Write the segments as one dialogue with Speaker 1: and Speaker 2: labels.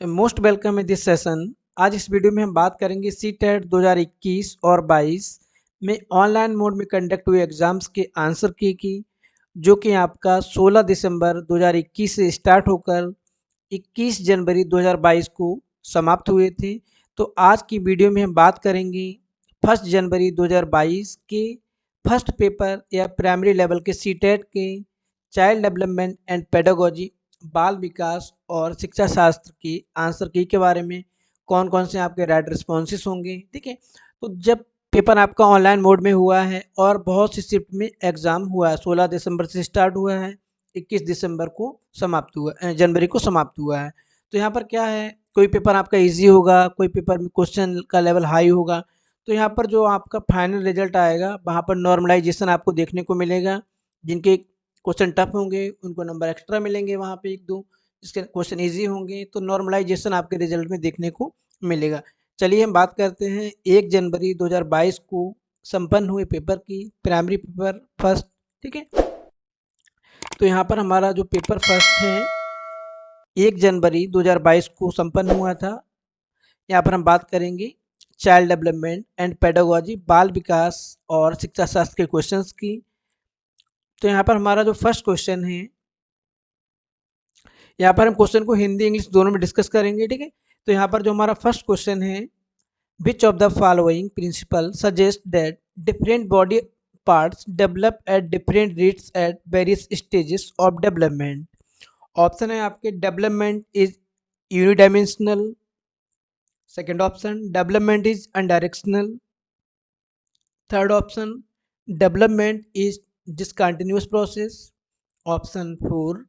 Speaker 1: Most welcome in this session. आज इस video में हम बात करेंगे सी टेट 2021 और 22 में ऑनलाइन मोड में कंडक्ट हुए एग्जाम्स के आंसर की जो कि आपका 16 दिसंबर 2021 से स्टार्ट होकर 21 जनवरी 2022 को समाप्त हुए थे। तो आज की वीडियो में हम बात करेंगे 1 जनवरी 2022 के फर्स्ट पेपर या प्राइमरी लेवल के सी टेट के चाइल्ड डेवलपमेंट एंड पेडागोजी बाल विकास और शिक्षा शास्त्र की आंसर की के बारे में कौन कौन से आपके राइट रिस्पॉन्सेस होंगे। ठीक है, तो जब पेपर आपका ऑनलाइन मोड में हुआ है और बहुत सी शिफ्ट में एग्ज़ाम हुआ है, 16 दिसंबर से स्टार्ट हुआ है, 21 दिसंबर को समाप्त हुआ, जनवरी को समाप्त हुआ है। तो यहाँ पर क्या है, कोई पेपर आपका इजी होगा, कोई पेपर में क्वेश्चन का लेवल हाई होगा। तो यहाँ पर जो आपका फाइनल रिजल्ट आएगा वहाँ पर नॉर्मलाइजेशन आपको देखने को मिलेगा। जिनके क्वेश्चन टफ होंगे उनको नंबर एक्स्ट्रा मिलेंगे वहाँ पे एक दो, जिसके क्वेश्चन इजी होंगे तो नॉर्मलाइजेशन आपके रिजल्ट में देखने को मिलेगा। चलिए हम बात करते हैं 1 जनवरी 2022 को संपन्न हुए पेपर की, प्राइमरी पेपर फर्स्ट। ठीक है, तो यहाँ पर हमारा जो पेपर फर्स्ट है 1 जनवरी 2022 को संपन्न हुआ था। यहाँ पर हम बात करेंगे चाइल्ड डेवलपमेंट एंड पेडागोजी बाल विकास और शिक्षा शास्त्र के क्वेश्चंस की। तो यहाँ पर हमारा जो फर्स्ट क्वेश्चन है, यहाँ पर हम क्वेश्चन को हिंदी इंग्लिश दोनों में डिस्कस करेंगे। ठीक है, तो यहाँ पर जो हमारा फर्स्ट क्वेश्चन है, which of the following principle suggest that different body parts develop at different rates at various stages of development. Option है आपके development is unidimensional, second option development is undirectional, third option development is discontinuous process, option four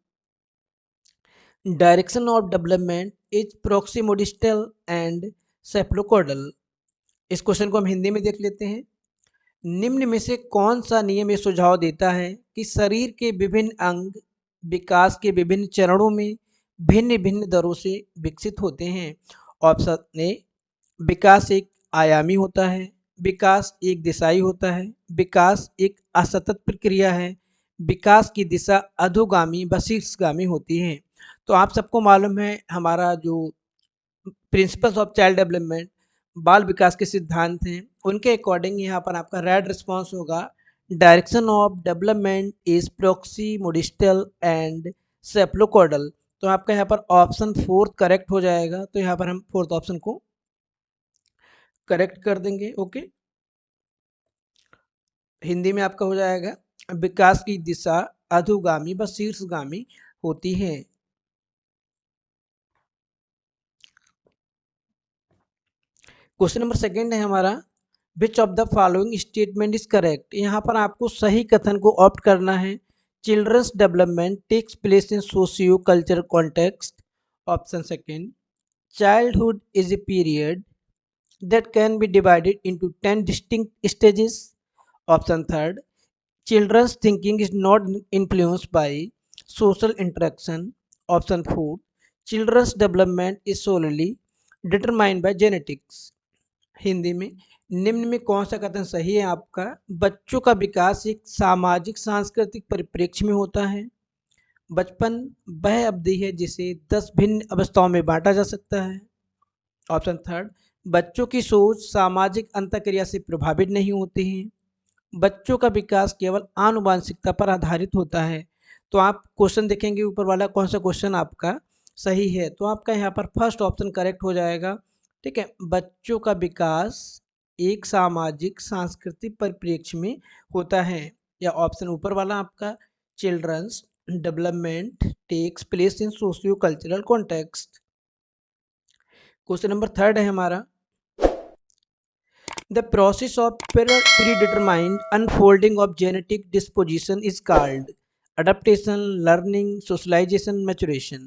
Speaker 1: direction of development is proximodistal and cephalocaudal. इस question को हम हिंदी में देख लेते हैं। निम्न में से कौन सा नियम ये सुझाव देता है कि शरीर के विभिन्न अंग विकास के विभिन्न चरणों में भिन्न भिन्न दरों से विकसित होते हैं। ऑप्शन ए विकास एक आयामी होता है, विकास एक दिशाई होता है, विकास एक असतत प्रक्रिया है, विकास की दिशा अधोगामी व शीर्षगामी होती है। तो आप सबको मालूम है हमारा जो प्रिंसिपल्स ऑफ चाइल्ड डेवलपमेंट बाल विकास के सिद्धांत हैं, उनके अकॉर्डिंग यहाँ पर आपका राइट रिस्पॉन्स होगा direction of development is proximodistal and cephalocaudal. तो आपका यहाँ पर ऑप्शन फोर्थ करेक्ट हो जाएगा। तो यहाँ पर हम फोर्थ ऑप्शन को करेक्ट कर देंगे। ओके, हिंदी में आपका हो जाएगा विकास की दिशा अधोगामी व शीर्षगामी होती है। क्वेश्चन नंबर सेकंड है हमारा, which of the following statement is correct. यहाँ पर आपको सही कथन को ऑप्ट करना है। Children's development takes place in socio cultural context, option second childhood is a period that can be divided into 10 distinct stages, option third children's thinking is not influenced by social interaction, option fourth children's development is solely determined by genetics। Hindi में निम्न में कौन सा कथन सही है आपका। बच्चों का विकास एक सामाजिक सांस्कृतिक परिप्रेक्ष्य में होता है। बचपन वह अवधि है जिसे 10 भिन्न अवस्थाओं में बांटा जा सकता है। ऑप्शन थर्ड बच्चों की सोच सामाजिक अंतःक्रिया से प्रभावित नहीं होती है। बच्चों का विकास केवल आनुवांशिकता पर आधारित होता है। तो आप क्वेश्चन देखेंगे ऊपर वाला कौन सा क्वेश्चन आपका सही है, तो आपका यहाँ पर फर्स्ट ऑप्शन करेक्ट हो जाएगा। ठीक है, बच्चों का विकास एक सामाजिक सांस्कृतिक परिप्रेक्ष्य में होता है, या ऑप्शन ऊपर वाला आपका children's development takes place in socio cultural context. Question number third है हमारा, the process of predetermined unfolding of genetic disposition is called adaptation, learning, socialization, maturation।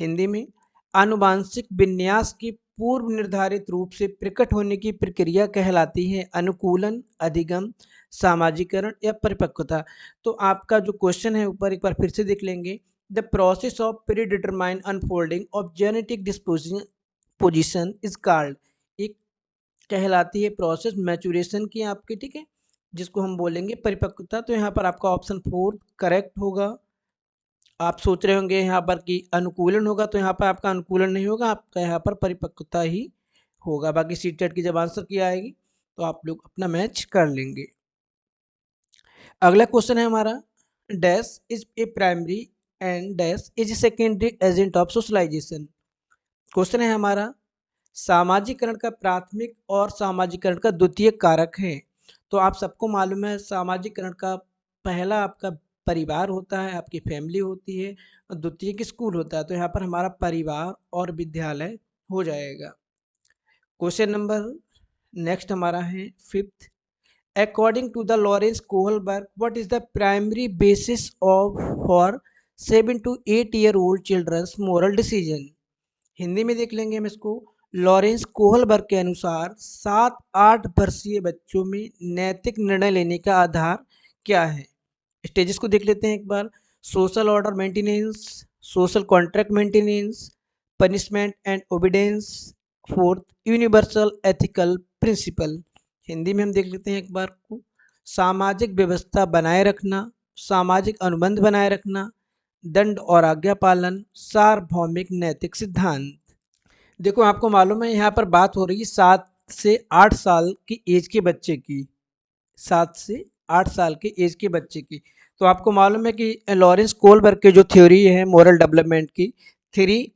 Speaker 1: Hindi में आनुवांशिक विन्यास की पूर्व निर्धारित रूप से प्रकट होने की प्रक्रिया कहलाती है अनुकूलन, अधिगम, सामाजिकरण या परिपक्वता। तो आपका जो क्वेश्चन है ऊपर एक बार फिर से देख लेंगे, the process of predetermined unfolding of genetic disposition is called, एक कहलाती है प्रोसेस मैचुरेशन की आपकी। ठीक है, जिसको हम बोलेंगे परिपक्वता। तो यहाँ पर आपका ऑप्शन फोर करेक्ट होगा। आप सोच रहे होंगे यहाँ पर कि अनुकूलन होगा, तो यहाँ पर आपका अनुकूलन नहीं होगा, आपका यहाँ पर परिपक्वता ही होगा। बाकी सीटेट की जब आंसर की आएगी तो आप लोग अपना मैच कर लेंगे। अगला क्वेश्चन है हमारा, dash is a primary and dash is secondary agent of socialisation. Question है हमारा, सामाजिकरण का प्राथमिक और सामाजिकरण का द्वितीयक कारक है। तो आप सबको मालूम है सामाजिकरण का पहला आपका परिवार होता है, आपकी फैमिली होती है, और द्वितीयक स्कूल होता है। तो यहाँ पर हमारा परिवार और विद्यालय हो जाएगा। क्वेश्चन नंबर नेक्स्ट हमारा है fifth, according to the Lawrence Kohlberg, what is the primary basis of for 7 to 8-year-old children's moral decision? Hindi में देख लेंगे हम इसको। लॉरेंस कोहलबर्ग के अनुसार 7-8 वर्षीय बच्चों में नैतिक निर्णय लेने का आधार क्या है? स्टेजेस को देख लेते हैं एक बार। Social order maintenance, social contract maintenance, punishment and obedience, fourth universal ethical principle. Hindi में हम देख लेते हैं एक बार को, सामाजिक व्यवस्था बनाए रखना, सामाजिक अनुबंध बनाए रखना, दंड और आज्ञा पालन, सार्वभौमिक नैतिक सिद्धांत। देखो आपको मालूम है यहाँ पर बात हो रही है 7 से 8 साल की एज के बच्चे की, 7 से 8 साल के एज के बच्चे की। तो आपको मालूम है कि लॉरेंस कोलबर्ग की जो थ्योरी है मोरल डेवलपमेंट की, 3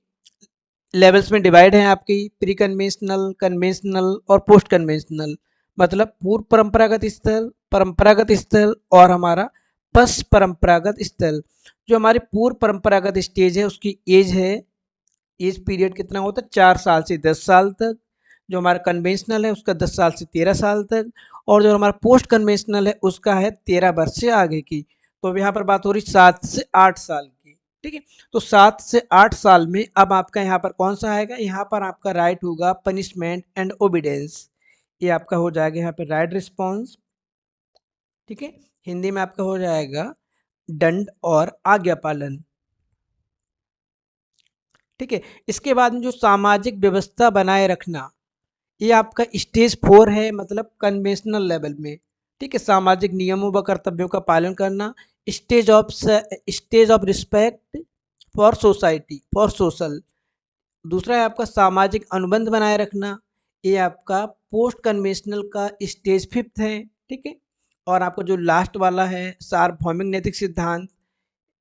Speaker 1: लेवल्स में डिवाइड है आपकी, प्री कन्वेंशनल, कन्वेंशनल और पोस्ट कन्वेंशनल। मतलब पूर्व परंपरागत स्तर, परंपरागत स्तर और हमारा पश्च परंपरागत स्तर। जो हमारी पूर्व परंपरागत स्टेज है उसकी एज है, एज पीरियड कितना होता है 4 साल से 10 साल तक। जो हमारा कन्वेंशनल है उसका 10 साल से 13 साल तक, और जो हमारा पोस्ट कन्वेंशनल है उसका है 13 वर्ष से आगे की। तो यहाँ पर बात हो रही 7 से 8 साल की, ठीक है। तो 7 से 8 साल में अब आपका यहाँ पर कौन सा आएगा, यहाँ पर आपका राइट होगा पनिशमेंट एंड ओबीडेंस। ये आपका हो जाएगा यहाँ पर राइट रिस्पॉन्स, ठीक है। हिंदी में आपका हो जाएगा दंड और आज्ञा पालन, ठीक है। इसके बाद में जो सामाजिक व्यवस्था बनाए रखना, ये आपका स्टेज 4 है, मतलब कन्वेंशनल लेवल में, ठीक है। सामाजिक नियमों व कर्तव्यों का पालन करना, stage of respect for society, for social. दूसरा है आपका सामाजिक अनुबंध बनाए रखना, ये आपका पोस्ट कन्वेंशनल का स्टेज 5 है, ठीक है। और आपका जो लास्ट वाला है सार्वभौमिक नैतिक सिद्धांत,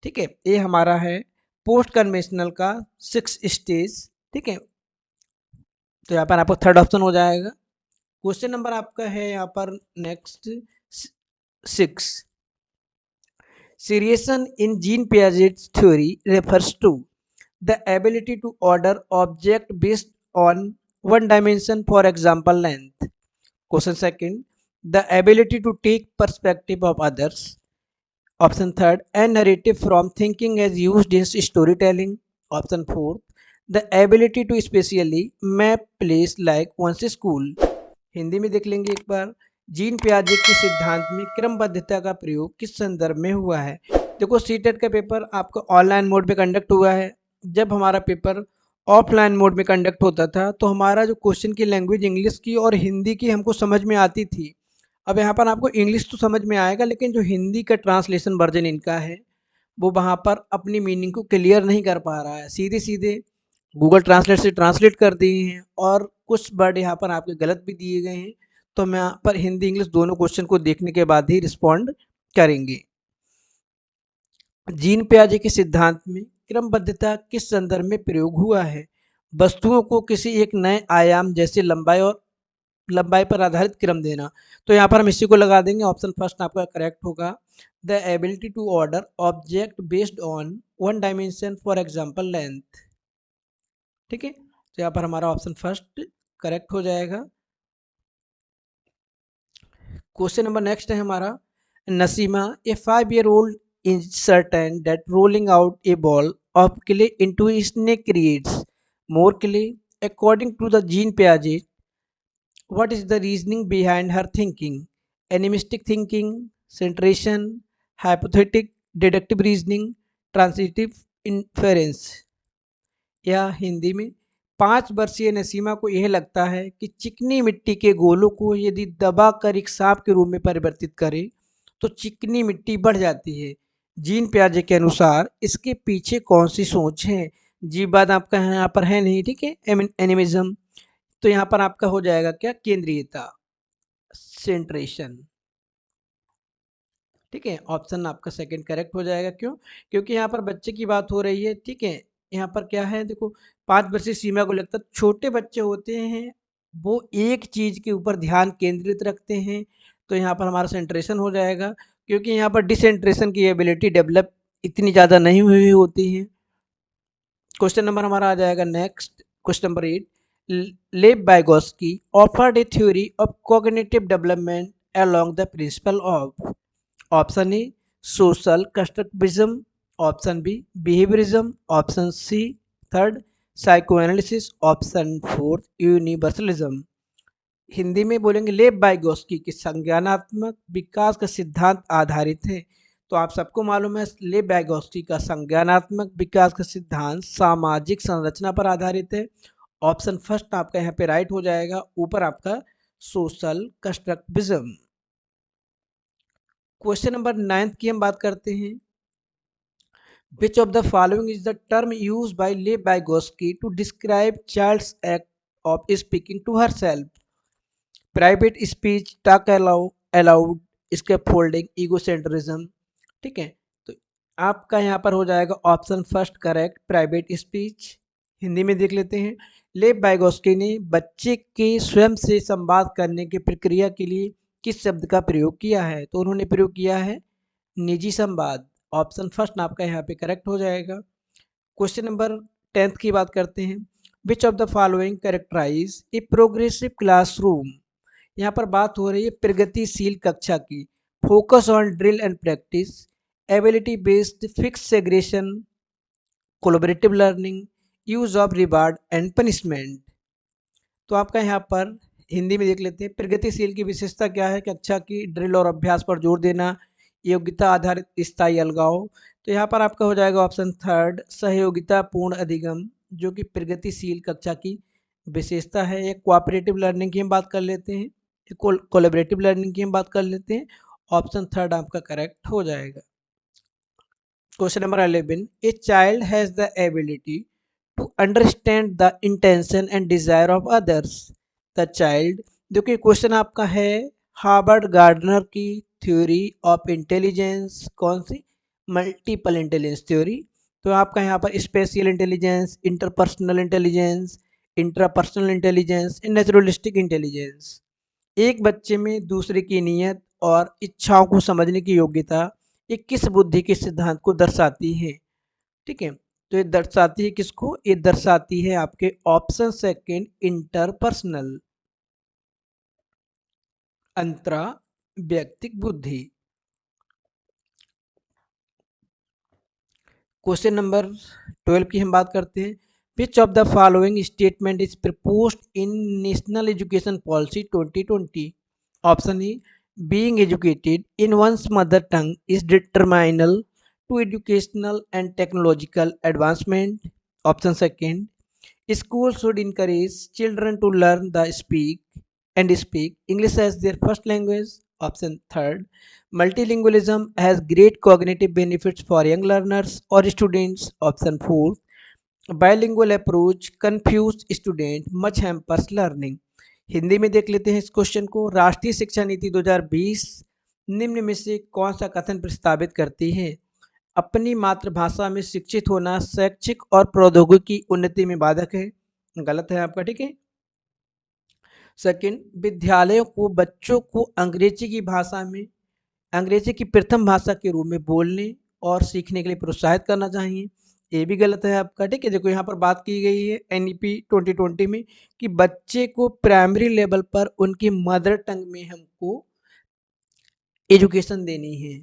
Speaker 1: ठीक है, ये हमारा है पोस्ट कन्वेंशनल का 6 स्टेज, ठीक है। तो यहाँ पर आपको थर्ड ऑप्शन हो जाएगा। क्वेश्चन नंबर आपका है यहाँ पर next 6, seriation in Jean Piaget's theory refers to the ability to order object based on one dimension, for example length. Question second, the ability to take perspective of others. Option third, a narrative from thinking as used in storytelling. Option fourth, the ability to spatially map place like one's school. Hindi में देख लेंगे एक बार। Gene पियाजे के सिद्धांत में क्रमबद्धता का प्रयोग किस संदर्भ में हुआ है? देखो सीटेट का पेपर आपका ऑनलाइन मोड में कंडक्ट हुआ है। जब हमारा पेपर ऑफलाइन मोड में कंडक्ट होता था तो हमारा जो क्वेश्चन की लैंग्वेज इंग्लिश की और हिंदी की हमको समझ में आती थी। अब यहाँ पर आपको इंग्लिश तो समझ में आएगा, लेकिन जो हिंदी का ट्रांसलेशन वर्जन इनका है वो वहाँ पर अपनी मीनिंग को क्लियर नहीं कर पा रहा है, सीधे सीधे गूगल ट्रांसलेट से ट्रांसलेट कर दिए हैं और कुछ वर्ड यहाँ पर आपके गलत भी दिए गए हैं। तो हम यहाँ पर हिंदी इंग्लिश दोनों क्वेश्चन को देखने के बाद ही रिस्पॉन्ड करेंगे। जीन पियाजे के सिद्धांत में क्रमबद्धता किस संदर्भ में प्रयोग हुआ है? वस्तुओं को किसी एक नए आयाम जैसे लंबाई पर आधारित क्रम देना। तो यहाँ पर हम इसी को लगा देंगे, ऑप्शन फर्स्ट आपका करेक्ट होगा, the ability to order object based on one dimension, for example length, ठीक है। तो यहाँ पर हमारा ऑप्शन फर्स्ट करेक्ट हो जाएगा। क्वेश्चन नंबर नेक्स्ट है हमारा, नसीमा ए 5-year-old is certain that rolling out a ball of clay into a snake creates more clay. According to the Jean Piaget, what is the reasoning behind her thinking? Animistic thinking, centration, hypothetic deductive reasoning, transitive inference। या हिंदी में 5 वर्षीय नसीमा को यह लगता है कि चिकनी मिट्टी के गोलों को यदि दबाकर एक सांप के रूप में परिवर्तित करें तो चिकनी मिट्टी बढ़ जाती है, जीन पियाजे के अनुसार इसके पीछे कौन सी सोच है? जीववाद आपका यहाँ पर है नहीं, ठीक है, एनिमिज्म। तो यहाँ पर आपका हो जाएगा क्या? केंद्रीयता, सेंट्रेशन। ठीक है, ऑप्शन आपका सेकंड करेक्ट हो जाएगा। क्यों? क्योंकि यहाँ पर बच्चे की बात हो रही है, ठीक है। यहाँ पर क्या है, देखो 5 वर्षीय सीमा को लगता, छोटे बच्चे होते हैं वो एक चीज के ऊपर ध्यान केंद्रित रखते हैं, तो यहाँ पर हमारा सेंट्रेशन हो जाएगा। क्योंकि यहाँ पर डिसेंट्रेशन की एबिलिटी डेवलप इतनी ज़्यादा नहीं हुई होती है। क्वेश्चन नंबर हमारा आ जाएगा next, question number 8। Lev Vygotsky offered a theory of cognitive development along the principle of, option A social constructivism, option B behaviourism, option C third psycho analysis, option fourth universalism. Hindi में बोलेंगे लेव Vygotsky की संज्ञानात्मक विकास का सिद्धांत आधारित है। तो आप सबको मालूम है लेव वाइगोस्की का संज्ञानात्मक विकास का सिद्धांत सामाजिक संरचना पर आधारित है। ऑप्शन फर्स्ट आपका यहाँ पे राइट हो जाएगा, ऊपर आपका सोशल कंस्ट्रक्टिविज्म। क्वेश्चन नंबर 9 की हम बात करते हैं। Which of the following is the term use by Lev Vygotsky to describe child's act of speaking to her self? Private speech, talk aloud, scaffolding, egocentrism. ठीक है, तो आपका यहाँ पर हो जाएगा option first correct, private speech. Hindi में देख लेते हैं। लेव वाइगोस्की ने बच्चे के स्वयं से संवाद करने की प्रक्रिया के लिए किस शब्द का प्रयोग किया है? तो उन्होंने प्रयोग किया है निजी संवाद। ऑप्शन फर्स्ट आपका यहाँ पे करेक्ट हो जाएगा। क्वेश्चन नंबर 10 की बात करते हैं। Which of the following characterise a progressive classroom? यहाँ पर बात हो रही है प्रगतिशील कक्षा की। Focus on drill and practice, ability based fix segregation, collaborative learning, use of reward and punishment. तो आपका यहाँ पर हिंदी में देख लेते हैं। प्रगतिशील की विशेषता क्या है? कक्षा की ड्रिल और अभ्यास पर जोर देना, योग्यता आधारित स्थायी अलगाव। तो यहाँ पर आपका हो जाएगा ऑप्शन थर्ड सहयोगिता पूर्ण अधिगम, जो कि प्रगतिशील कक्षा की विशेषता है। एक कोऑपरेटिव लर्निंग की हम बात कर लेते हैं, कोलैबोरेटिव लर्निंग की हम बात कर लेते हैं। ऑप्शन थर्ड आपका करेक्ट हो जाएगा। Question number 11। A child has the ability to understand the intention and desire of others. The child, जो कि क्वेश्चन आपका है हार्वर्ड गार्डनर की थ्योरी ऑफ इंटेलिजेंस, कौन सी? Multiple intelligence theory. तो आपका यहाँ पर spatial intelligence, interpersonal intelligence, intrapersonal intelligence, naturalistic intelligence. एक बच्चे में दूसरे की नीयत और इच्छाओं को समझने की योग्यता ये किस बुद्धि के सिद्धांत को दर्शाती है? ठीक है, तो ये दर्शाती है किसको? ये दर्शाती है आपके ऑप्शन सेकंड इंटरपर्सनल, अंतरा व्यक्तिक बुद्धि। क्वेश्चन नंबर 12 की हम बात करते हैं। Which of the following statement is proposed in national education policy 2020? Option a being educated in one's mother tongue is detrimental to educational and technological advancement. Option second school should encourage children to learn the speak English as their first language. Option third, multilingualism has great cognitive benefits for young learners or students. Option fourth, bilingual approach confused student much hampers learning. Hindi में देख लेते हैं इस question को। राष्ट्रीय शिक्षा नीति 2020 निम्न में से कौन सा कथन प्रस्तावित करती है? अपनी मातृभाषा में शिक्षित होना शैक्षिक और प्रौद्योगिकी उन्नति में बाधक है। गलत है आपका, ठीक है। सेकंड, विद्यालयों को बच्चों को अंग्रेजी की भाषा में अंग्रेजी की प्रथम भाषा के रूप में बोलने और सीखने के लिए प्रोत्साहित करना चाहिए। ये भी गलत है आपका, ठीक है। देखो यहाँ पर बात की गई है एनईपी 2020 में कि बच्चे को प्राइमरी लेवल पर उनकी मदर टंग में हमको एजुकेशन देनी है।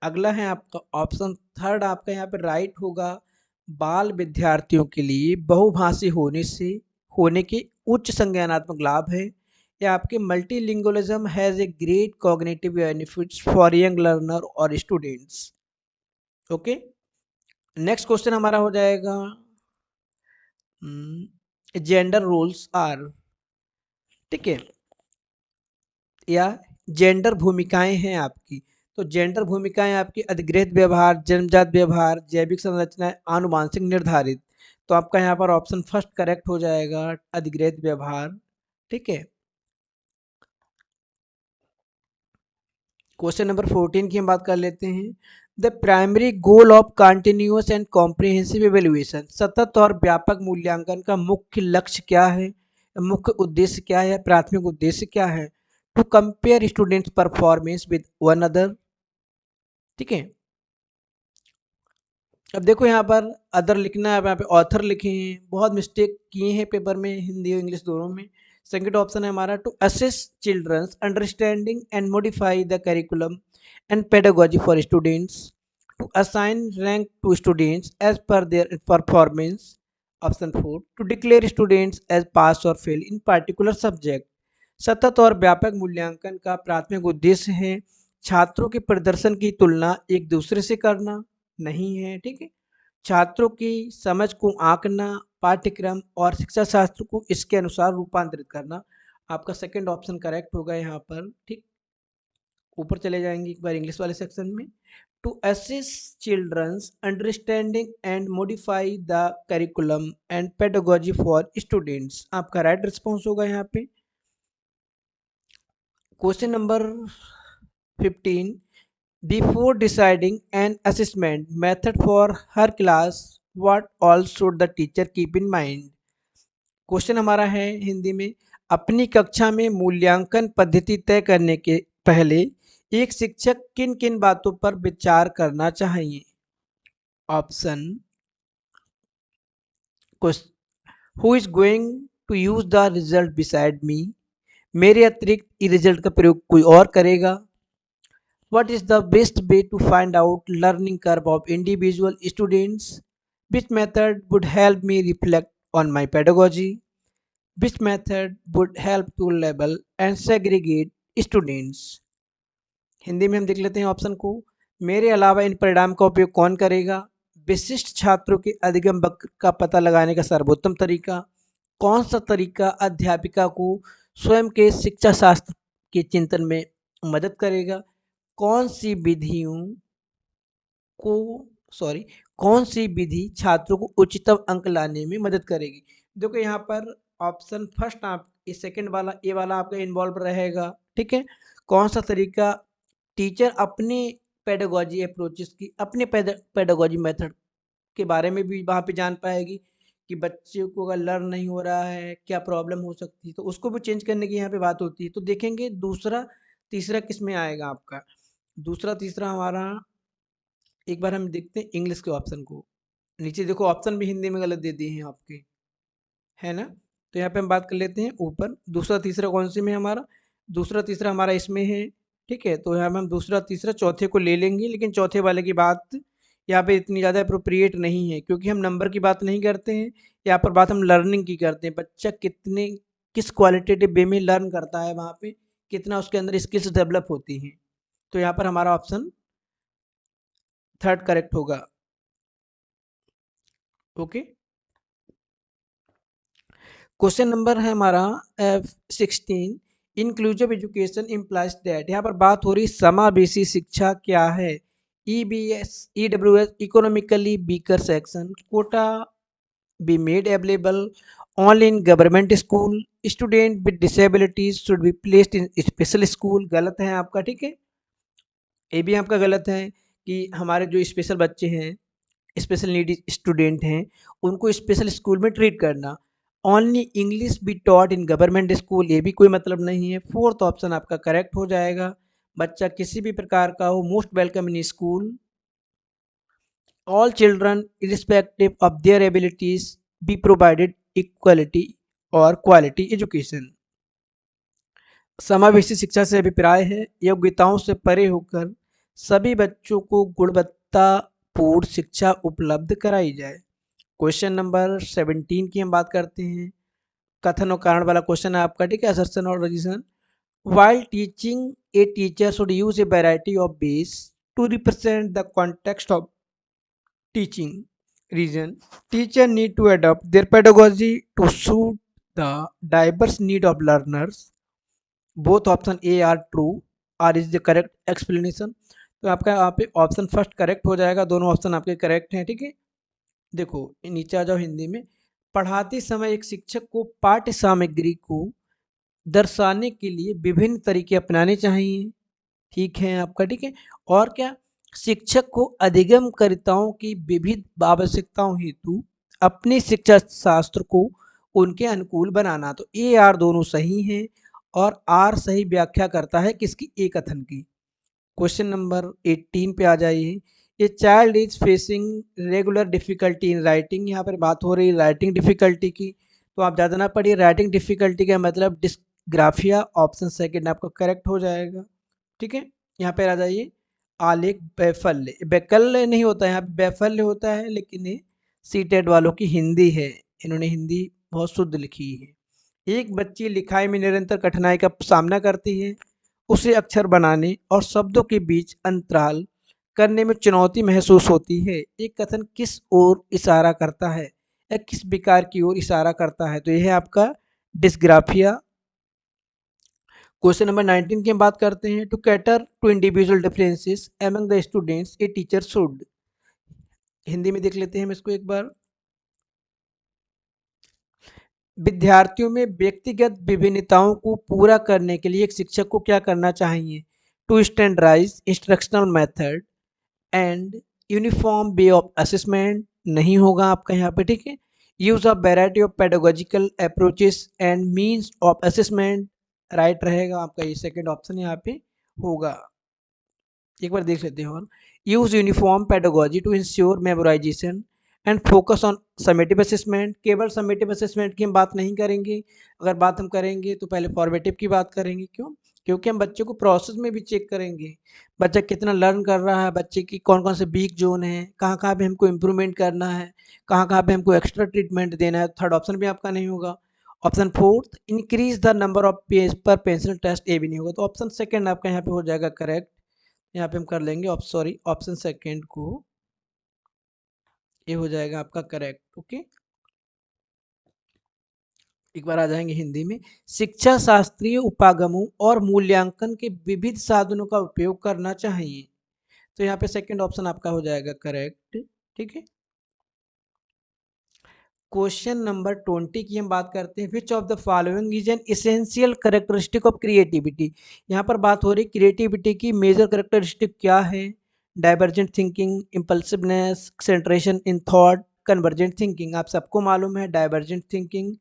Speaker 1: अगला है आपका ऑप्शन थर्ड, आपका यहाँ पे राइट होगा। बाल विद्यार्थियों के लिए बहुभाषी होने के उच्च संज्ञानात्मक लाभ है। या आपके multilingualism has a great cognitive benefits for young learner और स्टूडेंट्स। ओके, नेक्स्ट क्वेश्चन हमारा हो जाएगा जेंडर रोल्स आर, ठीक है, या जेंडर भूमिकाएं हैं आपकी। तो जेंडर भूमिकाएं आपकी अधिगृहित व्यवहार, जन्मजात व्यवहार, जैविक संरचनाएं, आनुवांशिक निर्धारित। तो आपका यहाँ पर ऑप्शन फर्स्ट करेक्ट हो जाएगा, अधिगृहित व्यवहार। ठीक है। क्वेश्चन नंबर 14 की हम बात कर लेते हैं। The primary goal of continuous and comprehensive evaluation, सतत और व्यापक मूल्यांकन का मुख्य लक्ष्य क्या है, मुख्य उद्देश्य क्या है, प्राथमिक उद्देश्य क्या है? To compare students performance with one other. ठीक है। अब देखो यहाँ पर अदर लिखना है, यहाँ पे ऑथर लिखे हैं, बहुत मिस्टेक किए हैं पेपर में, हिंदी और इंग्लिश दोनों में। सेकंड ऑप्शन है हमारा to assist children's understanding and modify the curriculum and pedagogy for students, to assign rank to students as per their performance. Option 4 to declare students as pass और fail इन particular subject. सतत और व्यापक मूल्यांकन का प्राथमिक उद्देश्य है छात्रों के प्रदर्शन की तुलना एक दूसरे से करना नहीं है। ठीक है। छात्रों की समझ को आंकना, पाठ्यक्रम और शिक्षा शास्त्र को इसके अनुसार रूपांतरित करना। आपका सेकंड ऑप्शन करेक्ट होगा यहाँ पर। ठीक। ऊपर चले जाएंगे एक बार इंग्लिश वाले सेक्शन में। To assist children's understanding and modify the curriculum and pedagogy for students, आपका राइट रिस्पॉन्स होगा यहाँ पे। Question number 15, before deciding an assessment method for her class, what all should the teacher keep in mind? Question हमारा है हिंदी में, अपनी कक्षा में मूल्यांकन पद्धति तय करने के पहले एक शिक्षक किन किन बातों पर विचार करना चाहिए? Option, who is going to use the result beside me, मेरे अतिरिक्त इस रिजल्ट का प्रयोग कोई और करेगा? What is the best way to find out learning curve of individual students? Which method would help me reflect on my pedagogy? Which method would help to label and segregate students? Hindi में हम देख लेते हैं option को। मेरे अलावा इन परिणाम का उपयोग कौन करेगा? विशिष्ट छात्रों के अधिगम वक्र का पता लगाने का सर्वोत्तम तरीका। कौन सा तरीका अध्यापिका को स्वयं के शिक्षा शास्त्र के चिंतन में मदद करेगा? कौन सी विधियों को सॉरी कौन सी विधि छात्रों को उच्चतम अंक लाने में मदद करेगी? देखो यहाँ पर ऑप्शन फर्स्ट, आप इस सेकंड वाला ए वाला आपका इन्वॉल्व रहेगा। ठीक है। कौन सा तरीका? टीचर अपने पेडागोजी अप्रोचेस की, अपने पेडागोजी मेथड के बारे में भी वहाँ पे जान पाएगी कि बच्चे को अगर लर्न नहीं हो रहा है क्या प्रॉब्लम हो सकती है, तो उसको भी चेंज करने की यहाँ पे बात होती है। तो देखेंगे दूसरा तीसरा किस में आएगा आपका। दूसरा तीसरा हमारा, एक बार हम देखते हैं इंग्लिश के ऑप्शन को। नीचे देखो ऑप्शन भी हिंदी में गलत दे दिए हैं आपके, है ना। तो यहाँ पे हम बात कर लेते हैं ऊपर दूसरा तीसरा कौन से में हमारा, दूसरा तीसरा हमारा इसमें है। ठीक है। तो यहाँ पे हम दूसरा तीसरा चौथे को ले लेंगे, लेकिन चौथे वाले की बात यहाँ पे इतनी ज़्यादा अप्रोप्रिएट नहीं है, क्योंकि हम नंबर की बात नहीं करते हैं। यहाँ पर बात हम लर्निंग की करते हैं, बच्चा कितने किस क्वालिटेटिव वे में लर्न करता है, वहाँ पे कितना उसके अंदर स्किल्स डेवलप होती हैं। तो यहाँ पर हमारा ऑप्शन थर्ड करेक्ट होगा। ओके। क्वेश्चन नंबर है हमारा 16, इंक्लूसिव एजुकेशन इम्प्लाइज दैट, यहाँ पर बात हो रही समावेशी शिक्षा क्या है? EBS EWS economically weaker section quota be made available only in government school, student with disabilities should be placed in special school. गलत है आपका। ठीक है। ये भी आपका गलत है कि हमारे जो स्पेशल बच्चे हैं, स्पेशल नीड स्टूडेंट हैं, उनको स्पेशल स्कूल में ट्रीट करना। Only English be taught in government school, ये भी कोई मतलब नहीं है। फोर्थ ऑप्शन आपका करेक्ट हो जाएगा। बच्चा किसी भी प्रकार का हो, most welcome in school. All children irrespective of their abilities be provided equality और क्वालिटी एजुकेशन। समावेशी शिक्षा से अभिप्राय है योग्यताओं से परे होकर सभी बच्चों को गुणवत्तापूर्ण शिक्षा उपलब्ध कराई जाए। क्वेश्चन नंबर 17 की हम बात करते हैं। कथन और कारण वाला क्वेश्चन है आपका। ठीक है। असर्शन और reason. While teaching a teacher should use a variety of base to represent the context of teaching. Reason, teacher need to adopt their pedagogy to suit the diverse need of learners. Both option A are true, R is the correct explanation. तो आपका यहाँ पे option first correct हो जाएगा, दोनों option आपके correct हैं। ठीक है, देखो नीचे आ जाओ हिंदी में। पढ़ाते समय एक शिक्षक को पाठ्य सामग्री को दर्शाने के लिए विभिन्न तरीके अपनाने चाहिए। ठीक है आपका, ठीक है। और क्या, शिक्षक को अधिगमकर्ताओं की विविध आवश्यकताओं हेतु अपने शिक्षा शास्त्र को उनके अनुकूल बनाना। तो ए आर दोनों सही हैं और आर सही व्याख्या करता है किसकी, ए कथन की। क्वेश्चन नंबर 18 पे आ जाइए। A child is facing regular difficulty in writing, यहाँ पर बात हो रही है राइटिंग डिफिकल्टी की। तो आप ज़्यादा ना पढ़िए, राइटिंग डिफिकल्टी का मतलब डिस्ग्राफिया, ऑप्शन सेकंड आपका करेक्ट हो जाएगा। ठीक है, यहाँ पर आ जाइए। आलेख वैफल्य, वैकल्य नहीं होता है यहाँ पे, वैफल्य होता है, लेकिन ये सीटेट वालों की हिंदी है, इन्होंने हिंदी बहुत शुद्ध लिखी है। एक बच्ची लिखाई में निरंतर कठिनाई का सामना करती है, उसे अक्षर बनाने और शब्दों के बीच अंतराल करने में चुनौती महसूस होती है। एक कथन किस ओर इशारा करता है या किस विकार की ओर इशारा करता है, तो यह है आपका डिस्ग्राफिया। क्वेश्चन नंबर 19 की हम बात करते हैं। To cater to individual differences among the students a teacher should, Hindi में देख लेते हैं हम इसको एक बार। विद्यार्थियों में व्यक्तिगत विभिन्नताओं को पूरा करने के लिए एक शिक्षक को क्या करना चाहिए? To standardise instructional method and uniform way of assessment नहीं होगा आपका यहाँ पे। ठीक है, use of variety of pedagogical approaches and means of assessment right रहेगा आपका, ये सेकेंड ऑप्शन यहाँ पे होगा। एक बार देख लेते हैं। और use uniform pedagogy to ensure memorisation and focus on summative assessment, केवल समेटिव असेसमेंट की हम बात नहीं करेंगे, अगर बात हम करेंगे तो पहले फॉर्मेटिव की बात करेंगे। क्यों? क्योंकि हम बच्चे को प्रोसेस में भी चेक करेंगे, बच्चा कितना लर्न कर रहा है, बच्चे की कौन कौन से वीक जोन है, कहाँ कहाँ पे हमको इम्प्रूवमेंट करना है, कहाँ कहाँ पे हमको एक्स्ट्रा ट्रीटमेंट देना है। थर्ड ऑप्शन भी आपका नहीं होगा। Option fourth, increase the number of page पर पेंसिल टेस्ट, ये भी नहीं होगा। तो ऑप्शन सेकंड आपका यहाँ पे हो जाएगा करेक्ट। यहाँ पे हम कर लेंगे सॉरी ऑप्शन सेकंड को, ये हो जाएगा आपका करेक्ट। ओके, एक बार आ जाएंगे हिंदी में। शिक्षा शास्त्रीय उपागमों और मूल्यांकन के विविध साधनों का उपयोग करना चाहिए, तो यहाँ पे सेकंड ऑप्शन आपका हो जाएगा करेक्ट। ठीक है, क्वेश्चन नंबर 20 की हम बात करते हैं। Which of the following is an essential characteristic of creativity, यहाँ पर बात हो रही क्रिएटिविटी की मेजर कैरेक्टरिस्टिक क्या है? Divergent thinking, impulsiveness, सेंट्रेशन in thought, convergent thinking. आप सबको मालूम है डाइवर्जेंट थिंकिंग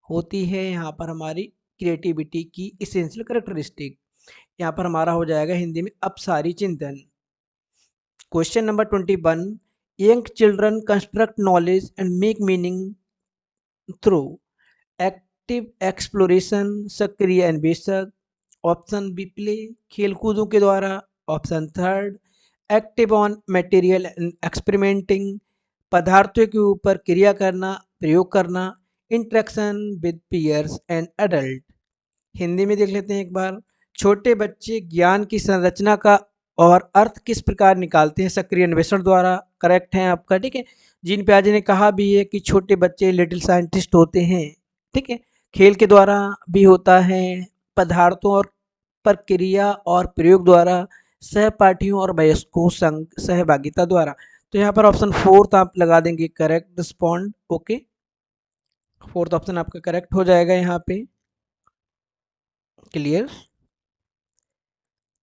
Speaker 1: होती है यहाँ पर हमारी क्रिएटिविटी की एसेंशियल कैरेक्टरिस्टिक। यहाँ पर हमारा हो जाएगा हिंदी में अपसारी चिंतन। Question number 21, young children construct knowledge and make meaning through active exploration, सक्रिय अन्वेषक, ऑप्शन बी प्ले, खेलकूदों के द्वारा, option third active on material and experimenting, पदार्थों के ऊपर क्रिया करना, प्रयोग करना, interaction with peers and adult. Hindi में देख लेते हैं एक बार। छोटे बच्चे ज्ञान की संरचना का और अर्थ किस प्रकार निकालते हैं? सक्रिय अन्वेषण द्वारा, करेक्ट है आपका। ठीक है, जीन पियाजे ने कहा भी है कि छोटे बच्चे लिटिल साइंटिस्ट होते हैं। ठीक है, खेल के द्वारा भी होता है, पदार्थों और प्रक्रिया और प्रयोग द्वारा, सहपाठियों और वयस्कों संग सहभागिता द्वारा। तो यहाँ पर ऑप्शन फोर्थ आप लगा देंगे correct respond. Okay, fourth option आपका करेक्ट हो जाएगा यहाँ पे। क्लियर।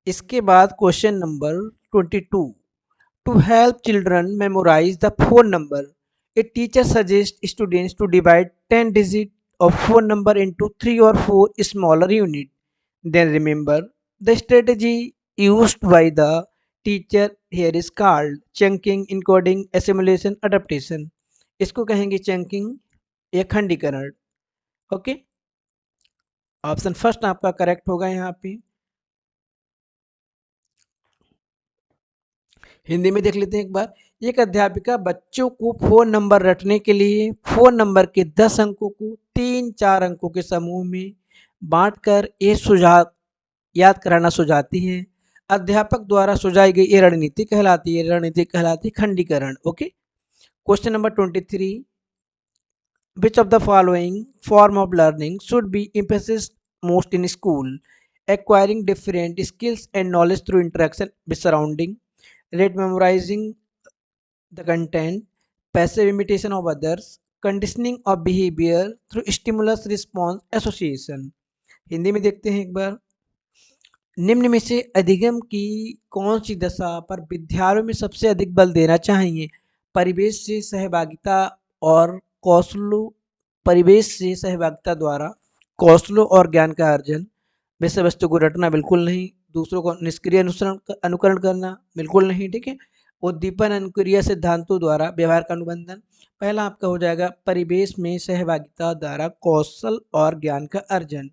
Speaker 1: इसके बाद question number 22, to help children memorise the phone number, a teacher suggest students to divide 10 digit of phone number into 3 or 4 smaller unit, then remember the strategy used by the teacher here is called chunking, encoding, assimilation, adaptation। इसको कहेंगे chunking या खंडीकरण। Okay, option first आपका correct होगा यहाँ पे। हिंदी में देख लेते हैं एक बार। एक अध्यापिका बच्चों को फोन नंबर रटने के लिए फोन नंबर के 10 अंकों को 3-4 अंकों के समूह में बांटकर ये सुझाव याद कराना सुझाती है। अध्यापक द्वारा सुझाई गई ये रणनीति कहलाती है, रणनीति कहलाती है खंडीकरण। Okay, question number 23, which of the following form of learning should be emphasised most in school? acquiring different skills and knowledge through interaction with surrounding, read memorizing the content, passive imitation of others, conditioning of behavior through stimulus response association। Hindi में देखते हैं एक बार। निम्न में से अधिगम की कौन सी दशा पर विद्यालयों में सबसे अधिक बल देना चाहिए? परिवेश से सहभागिता और कौशलों परिवेश से सहभागिता द्वारा कौशलों और ज्ञान का अर्जन। विषय वस्तु को रटना बिल्कुल नहीं। दूसरों को निष्क्रिय अनुकरण करना बिल्कुल नहीं। ठीक है। उद्दीपन अनुक्रिया सिद्धांतों द्वारा व्यवहार का अनुबंधन। पहला आपका हो जाएगा परिवेश में सहभागिता द्वारा कौशल और ज्ञान का अर्जन।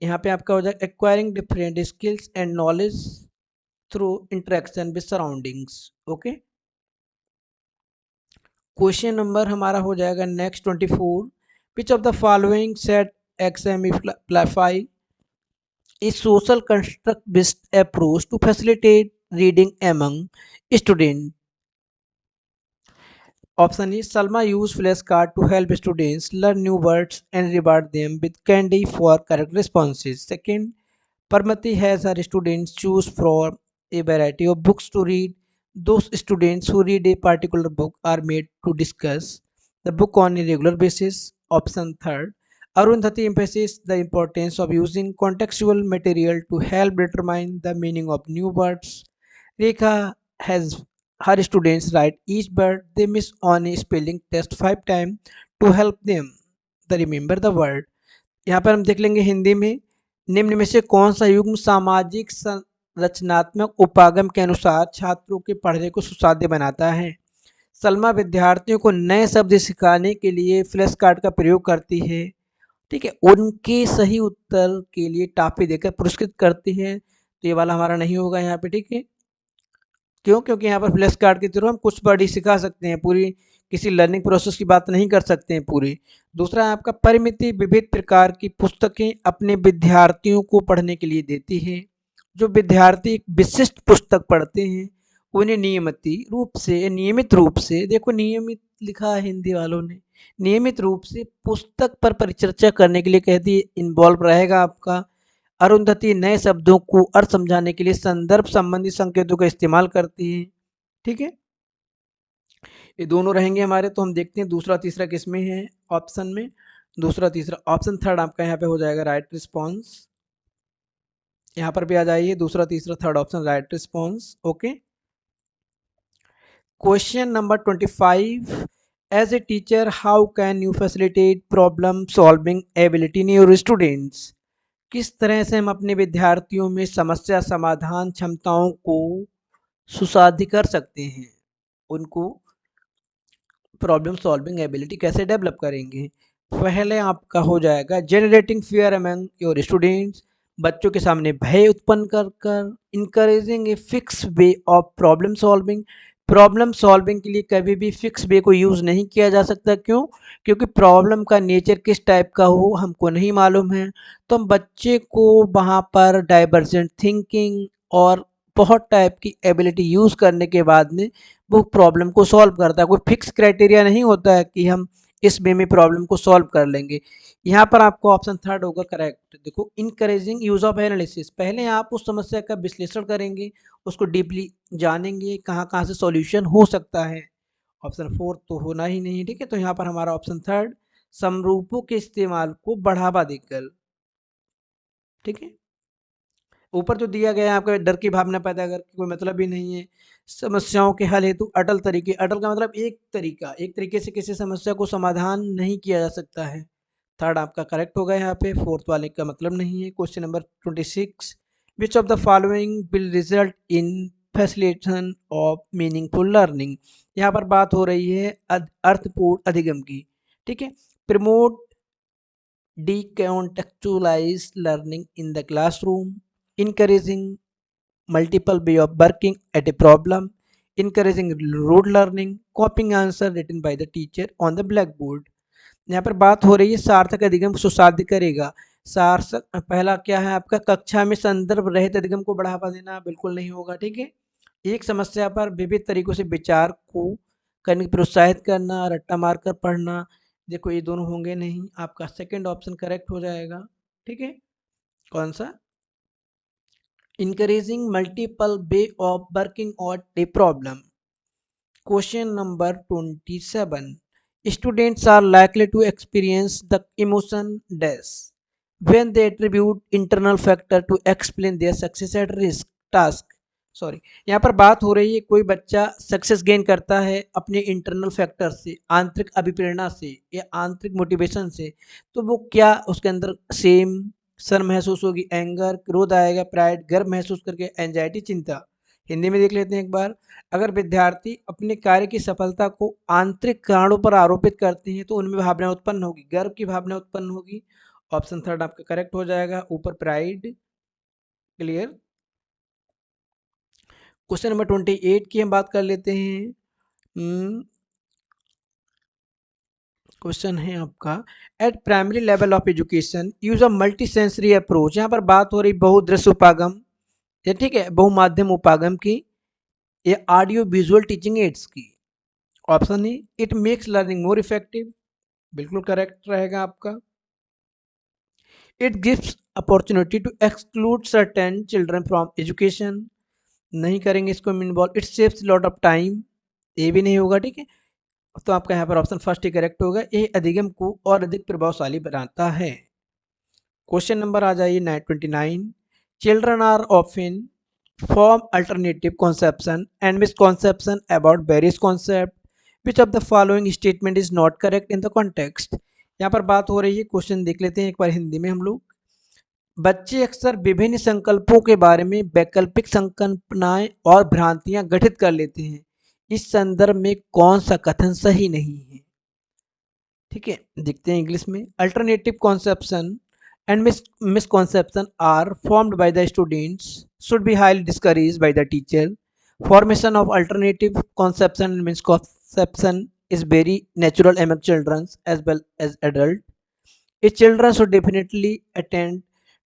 Speaker 1: यहाँ पे आपका हो जाएगा acquiring different skills and knowledge through interaction with surroundings. Okay. Question number हमारा हो जाएगा next 24। Which of the following set exemplify a social construct based approach to facilitate reading among students? Option is Salma use flashcard to help students learn new words and reward them with candy for correct responses. Second, Parmati has her students choose from a variety of books to read. Those students who read a particular book are made to discuss the book on a regular basis. Option third, Arundhati emphasizes the importance of using contextual material to help determine the meaning of new words. Rekha has her students write each word they miss on a spelling test 5 times to help them remember the word। यहाँ पर हम देख लेंगे हिंदी में, निम्न में से कौन सा युग्म सामाजिक संरचनात्मक उपागम के अनुसार छात्रों के पढ़ने को सुसाध्य बनाता है? सलमा विद्यार्थियों को नए शब्द सिखाने के लिए फ्लैश कार्ड का प्रयोग करती है। ठीक है। उनके सही उत्तर के लिए टॉफी देकर पुरस्कृत करती है। तो ये वाला हमारा नहीं होगा यहाँ पे। ठीक है। क्यों? क्योंकि यहाँ पर फ्लैश कार्ड के थ्रू हम कुछ वर्ड ही सिखा सकते हैं, पूरी किसी लर्निंग प्रोसेस की बात नहीं कर सकते हैं पूरी। दूसरा है आपका परिमिति विविध प्रकार की पुस्तकें अपने विद्यार्थियों को पढ़ने के लिए देती है। जो विद्यार्थी एक विशिष्ट पुस्तक पढ़ते हैं उन्हें नियमित रूप से देखो, नियमित लिखा है हिंदी वालों ने, नियमित रूप से पुस्तक पर परिचर्चा करने के लिए कहती है, इन्वॉल्व रहेगा आपका। अरुंधति नए शब्दों को अर्थ समझाने के लिए संदर्भ संबंधी संकेतों का इस्तेमाल करती है। ठीक है। ये दोनों रहेंगे हमारे। तो हम देखते हैं दूसरा तीसरा किस में है ऑप्शन में। दूसरा तीसरा ऑप्शन थर्ड आपका यहाँ पे हो जाएगा राइट रिस्पॉन्स। यहाँ पर भी आ जाइए, दूसरा तीसरा third option right response. Okay. Question number 25। As a teacher how can you facilitate problem solving ability in your students? किस तरह से हम अपने विद्यार्थियों में समस्या समाधान क्षमताओं को सुसाध्य कर सकते हैं, उनको प्रॉब्लम सॉल्विंग एबिलिटी कैसे डेवलप करेंगे? पहले आपका हो जाएगा generating fear among your students, बच्चों के सामने भय उत्पन्न कर कर। Encouraging a fix way of problem solving, problem solving के लिए कभी भी फिक्स वे को यूज़ नहीं किया जा सकता। क्यों? क्योंकि प्रॉब्लम का नेचर किस टाइप का हो हमको नहीं मालूम है। तो हम बच्चे को वहाँ पर डाइवर्जेंट थिंकिंग और बहुत टाइप की एबिलिटी यूज़ करने के बाद में वो प्रॉब्लम को सॉल्व करता है। कोई फिक्स क्राइटेरिया नहीं होता है कि हम इस वे में प्रॉब्लम को सॉल्व कर लेंगे। यहाँ पर आपको ऑप्शन थर्ड होगा करेक्ट। देखो, इनकरेजिंग यूज ऑफ एनालिसिस, पहले आप उस समस्या का विश्लेषण करेंगे, उसको डीपली जानेंगे कहाँ कहाँ से सॉल्यूशन हो सकता है। ऑप्शन फोर्थ तो होना ही नहीं। ठीक है। तो यहाँ पर हमारा ऑप्शन थर्ड समरूपों के इस्तेमाल को बढ़ावा देकर। ठीक है। ऊपर जो दिया गया है आपका डर की भावना पैदा करके कोई मतलब ही नहीं है। समस्याओं के हल हेतु अटल तरीके, अटल का मतलब एक तरीके से किसी समस्या को समाधान नहीं किया जा सकता है। थर्ड आपका करेक्ट होगा यहाँ पे, फोर्थ वाले का मतलब नहीं है। Question number 26। Which of the following will result in facilitation of meaningful learning? यहाँ पर बात हो रही है अर्थपूर्ण अधिगम की। ठीक है। Promote decontextualize learning in the classroom, encouraging multiple way of working at a problem, encouraging rote learning, copying answer written by the teacher on the blackboard। यहाँ पर बात हो रही है सार्थक अधिगम को सुसाध्य करेगा। सार्थक पहला क्या है आपका, कक्षा में संदर्भ रहित अधिगम को बढ़ावा देना बिल्कुल नहीं होगा। ठीक है। एक समस्या पर विविध तरीकों से विचार को करने की प्रोत्साहित करना, रट्टा मारकर पढ़ना, देखो ये दोनों होंगे नहीं। आपका सेकंड ऑप्शन करेक्ट हो जाएगा। ठीक है। कौन सा? encouraging multiple way of working out a problem. Question number 27. Students are likely to experience the emotion dash when they attribute internal factor to explain their success at risk task. Sorry, यहाँ पर बात हो रही है कोई बच्चा success gain करता है अपने इंटरनल फैक्टर से, आंतरिक अभिप्रेरणा से या आंतरिक मोटिवेशन से, तो वो क्या उसके अंदर सेम शर्म महसूस होगी, एंगर, क्रोध आएगा, प्राइड, गर्व महसूस करके, एंजाइटी, चिंता। हिंदी में देख लेते हैं एक बार। अगर विद्यार्थी अपने कार्य की सफलता को आंतरिक कारणों पर आरोपित करते हैं तो उनमें भावना उत्पन्न होगी, गर्व की भावना उत्पन्न होगी। ऑप्शन थर्ड आपका करेक्ट हो जाएगा, ऊपर प्राइड। क्लियर। क्वेश्चन नंबर 28 की हम बात कर लेते हैं। क्वेश्चन है आपका, eight primary level of education use a multi sensory approach. यहाँ पर बात हो रही बहुदृश्य उपागम, ये ठीक है, बहुमाध्यम उपागम की, ये ऑडियो विजुअल टीचिंग एड्स की। Option A, it makes learning more effective, बिल्कुल करेक्ट रहेगा आपका। It gives opportunity to exclude certain children from education, नहीं करेंगे इसको involve. It saves lot of time, ये भी नहीं होगा, ठीक है। तो आपका यहाँ पर ऑप्शन फर्स्ट ही करेक्ट होगा, ये अधिगम को और अधिक प्रभावशाली बनाता है। क्वेश्चन नंबर आ जाइए 29। Children are often form alternative conception and misconception about various concept, which of the following statement is not correct in the context. यहाँ पर बात हो रही है, क्वेश्चन देख लेते हैं एक बार हिंदी में हम लोग। बच्चे अक्सर विभिन्न संकल्पों के बारे में वैकल्पिक संकल्पनाएं और भ्रांतियां गठित कर लेते हैं। इस संदर्भ में कौन सा कथन सही नहीं है? ठीक है, देखते हैं इंग्लिश में। Alternative conception and misconception are formed by the students, should be highly discouraged by the teacher. Formation of alternative conception and misconception is very natural among children as well as adults. A children should definitely attend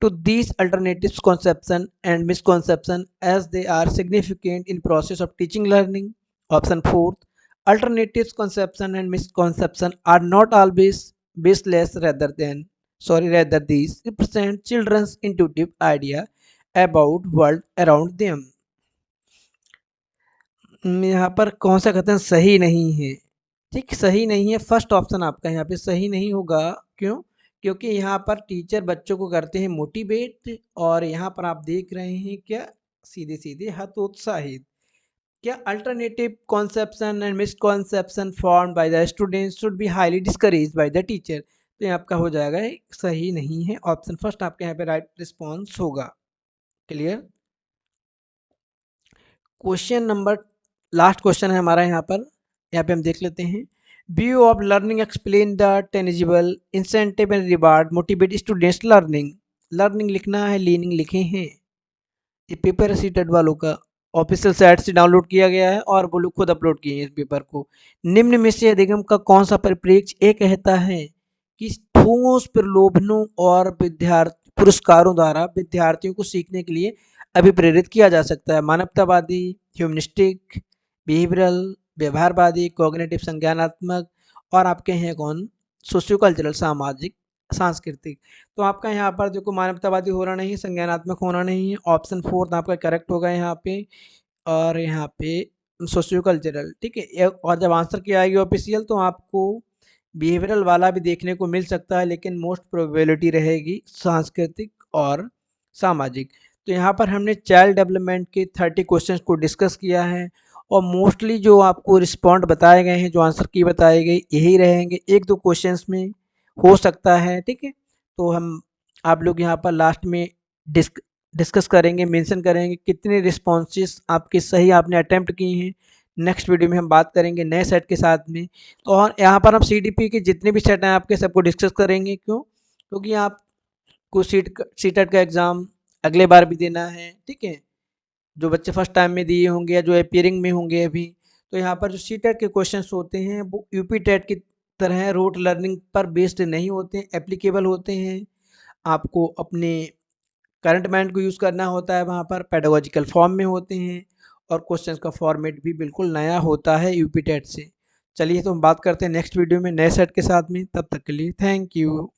Speaker 1: to these alternatives conception and misconception as they are significant in process of teaching learning. Option 4, alternatives conception and misconception are not always baseless, rather these represent children's intuitive idea about world around them. यहाँ पर कौन सा कथन सही नहीं है? ठीक, सही नहीं है, फर्स्ट ऑप्शन आपका यहाँ पे सही नहीं होगा। क्यों? क्योंकि यहाँ पर टीचर बच्चों को करते हैं मोटिवेट, और यहाँ पर आप देख रहे हैं क्या, सीधे सीधे हतोत्साहित। क्या alternative conception and misconception formed by the students should be highly discouraged by the teacher, तो ये आपका हो जाएगा सही नहीं है, ऑप्शन फर्स्ट आपके यहाँ पे राइट रिस्पॉन्स होगा। Clear. Question number, last question है हमारा यहाँ पे हम देख लेते हैं। View of learning explain the tangible incentive and reward motivate students learning. Learning लिखना है, लीनिंग लिखे हैं। ये पेपर सीटेड वालों का ऑफिशियल साइट से डाउनलोड किया गया है और वो लोग खुद अपलोड किए हैं इस पेपर को। निम्न में से अधिगम का कौन सा परिप्रेक्ष्य ये कहता है कि ठोस प्रलोभनों और विद्यार्थी पुरस्कारों द्वारा विद्यार्थियों को सीखने के लिए अभिप्रेरित किया जा सकता है? मानवतावादी, ह्यूमनिस्टिक, बिहेवियरल, व्यवहारवादी, कॉग्निटिव संज्ञानात्मक, और आपके हैं कौन, सोशियो कल्चरल, सामाजिक सांस्कृतिक। तो आपका यहाँ पर देखो मानवतावादी होना नहीं है, संज्ञानात्मक होना नहीं है, ऑप्शन फोर्थ आपका करेक्ट होगा यहाँ पे, और यहाँ पे सोशियो कल्चरल, ठीक है। और जब आंसर की आएगी ऑफिशियल तो आपको बिहेवियरल वाला भी देखने को मिल सकता है, लेकिन मोस्ट प्रोबेबिलिटी रहेगी सांस्कृतिक और सामाजिक। तो यहाँ पर हमने चाइल्ड डेवलपमेंट के 30 क्वेश्चंस को डिस्कस किया है, और मोस्टली जो आपको रिस्पॉन्ड बताए गए हैं, जो आंसर की बताई गई, यही रहेंगे। एक दो क्वेश्चंस में हो सकता है, ठीक है। तो हम आप लोग यहाँ पर लास्ट में डिस्कस करेंगे, मेंशन करेंगे कितने रिस्पॉन्सेस आपके सही आपने अटेम्प्ट किए हैं। नेक्स्ट वीडियो में हम बात करेंगे नए सेट के साथ में। तो और यहाँ पर हम CDP के जितने भी सेट हैं आपके सबको डिस्कस करेंगे। क्यों? क्योंकि आपको सीटेट का एग्ज़ाम अगले बार भी देना है, ठीक है। जो बच्चे फर्स्ट टाइम में दिए होंगे या जो अपीयरिंग में होंगे अभी, तो यहाँ पर जो सीटेट के क्वेश्चंस होते हैं वो यूपी टेट की तरह रोट लर्निंग पर बेस्ड नहीं होते हैं, एप्लीकेबल होते हैं। आपको अपने करंट माइंड को यूज़ करना होता है, वहाँ पर पेडागोजिकल फॉर्म में होते हैं, और क्वेश्चंस का फॉर्मेट भी बिल्कुल नया होता है यूपी टेट से। चलिए, तो हम बात करते हैं नेक्स्ट वीडियो में नए सेट के साथ में। तब तक के लिए थैंक यू।